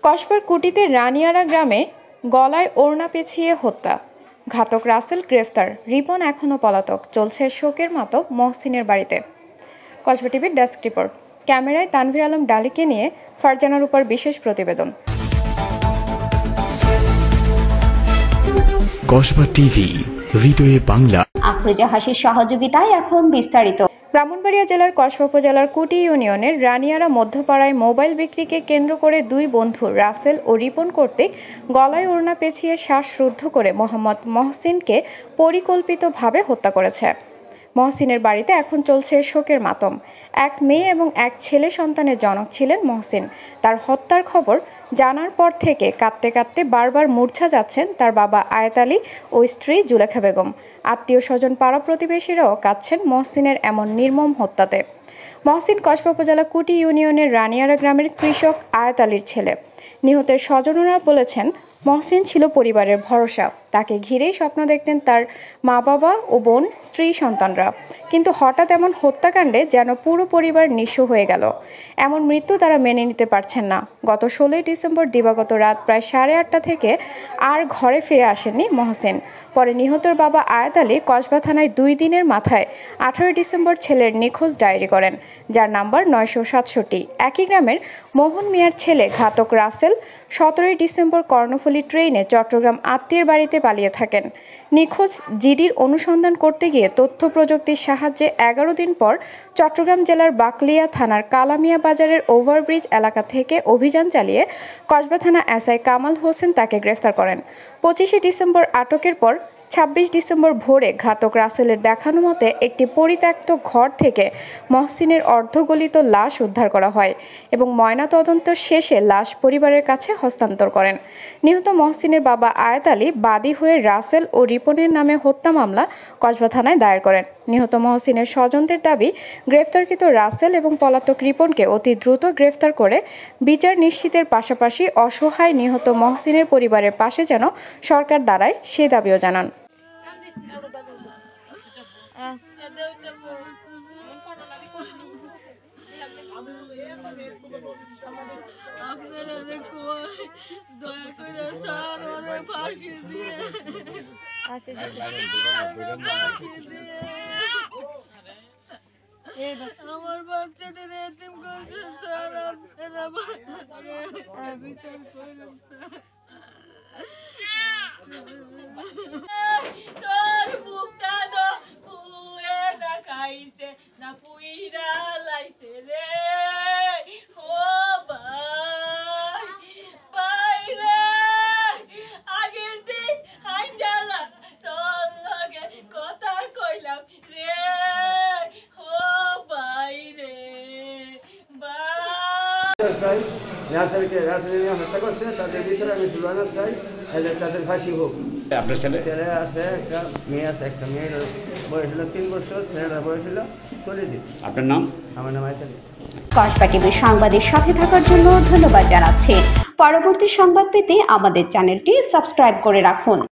কসবার কুটিতে রানিয়ারা গ্রামে গলায় ওড়না পেঁচিয়ে হত্যা, ঘাতক রাসেল গ্রেফতার, রিপন এখনও পলাতক, চলছে শোকের মতো মহসিনের বাড়িতে। কসবা টিভির ডেস্ক রিপোর্ট, ক্যামেরায় তানভীর আলম ডালিকে নিয়ে ফারজানার উপর বিশেষ প্রতিবেদন। কসবা টিভি, হৃদয়ে বাংলা। আফরোজা হাসির সহযোগিতায় এখন বিস্তারিত। ব্রাহ্মণবাড়িয়া জেলার কসবা উপজেলার কুটি ইউনিয়নের রানিয়ারা মধ্যপাড়ায় মোবাইল বিক্রিকে কেন্দ্র করে দুই বন্ধু রাসেল ও রিপন কর্তৃক গলায় ওড়না পেঁচিয়ে শ্বাসরুদ্ধ করে মোহাম্মদ মহসিনকে পরিকল্পিতভাবে হত্যা করেছে। মহসিনের বাড়িতে এখন চলছে শোকের মাতম। এক মেয়ে এবং এক ছেলে সন্তানের জনক ছিলেন মহসিন। তার হত্যার খবর জানার পর থেকে কাঁদতে কাঁদতে বারবার মূর্ছা যাচ্ছেন তার বাবা আয়েত আলী ও স্ত্রী জুলেখা বেগম। আত্মীয় স্বজন পাড়া প্রতিবেশীরাও কাঁদছেন মহসিনের এমন নির্মম হত্যাতে। মহসিন কসবা উপজেলা কুটি ইউনিয়নের রানিয়ারা গ্রামের কৃষক আয়েত আলীর ছেলে। নিহতের স্বজনরা বলেছেন, মহসিন ছিল পরিবারের ভরসা। তাকে ঘিরেই স্বপ্ন দেখতেন তার মা বাবা ও বোন, স্ত্রী, সন্তানরা। কিন্তু হঠাৎ এমন হত্যাকাণ্ডে যেন পুরো পরিবার নিঃস্ব হয়ে গেল। এমন মৃত্যু তারা মেনে নিতে পারছেন না। গত 16ই ডিসেম্বর দিবাগত রাত প্রায় 8:30 থেকে আর ঘরে ফিরে আসেননি মহসিন। পরে নিহতের বাবা আয়েত আলী কসবা থানায় 2 দিনের মাথায় 18 ডিসেম্বর ছেলের নিখোঁজ ডায়েরি করেন, যার নাম্বার 967। একই গ্রামের মোহন মিয়ার ছেলে ঘাতক রাসেল 17ই ডিসেম্বর কর্ণফুলী ট্রেনে চট্টগ্রাম আত্মীয়ের বাড়িতে পালিয়ে থাকেন। নিখোঁজ জিডির অনুসন্ধান করতে গিয়ে তথ্য প্রযুক্তির সাহায্যে 11 দিন পর চট্টগ্রাম জেলার বাকলিয়া থানার কালামিয়া বাজারের ওভারব্রিজ এলাকা থেকে অভিযান চালিয়ে কসবা থানা এসআই কামাল হোসেন তাকে গ্রেফতার করেন। 25শে ডিসেম্বর আটকের পর 26 ডিসেম্বর ভোরে ঘাতক রাসেলের দেখানো মতে একটি পরিত্যক্ত ঘর থেকে মহসিনের অর্ধগলিত লাশ উদ্ধার করা হয় এবং ময়নাতদন্ত শেষে লাশ পরিবারের কাছে হস্তান্তর করেন। নিহত মহসিনের বাবা আয়েত আলী বাদী হয়ে রাসেল ও রিপনের নামে হত্যা মামলা কসবা থানায় দায়ের করেন। নিহত মহসিনের স্বজনদের দাবি, গ্রেফতারকৃত রাসেল এবং পলাতক রিপনকে অতি দ্রুত গ্রেফতার করে বিচার নিশ্চিতের পাশাপাশি অসহায় নিহত মহসিনের পরিবারের পাশে যেন সরকার দাঁড়ায়, সে দাবিও জানান। আমার বাচ্চাদের এতিম করছে স্যার, আপনারা বিচার করুন স্যার। তোর মুখটা তো পুয়ে না খাইছে না পুইরা লাইছে রে। ও ভাই ভাই রে, আগের দিন হাইজালা তোর লগে কথা কইলাম রে। হত্যা করছে তাদের বিচার আমি তুলনা চাই, তাদের ফাঁসি হোক। আপনার ছেলে আছে, একটা মেয়ে আছে, একটা মেয়ের বয়স হলো 3 বছর, ছেলেটার বয়স হলো 40 দিন। আপনার নাম? আমার নাম আয়েত আলী। কসবা টিভির সংবাদের সাথে থাকার জন্য ধন্যবাদ জানাচ্ছি। পরবর্তী সংবাদ পেতে আমাদের চ্যানেলটি সাবস্ক্রাইব করে রাখুন।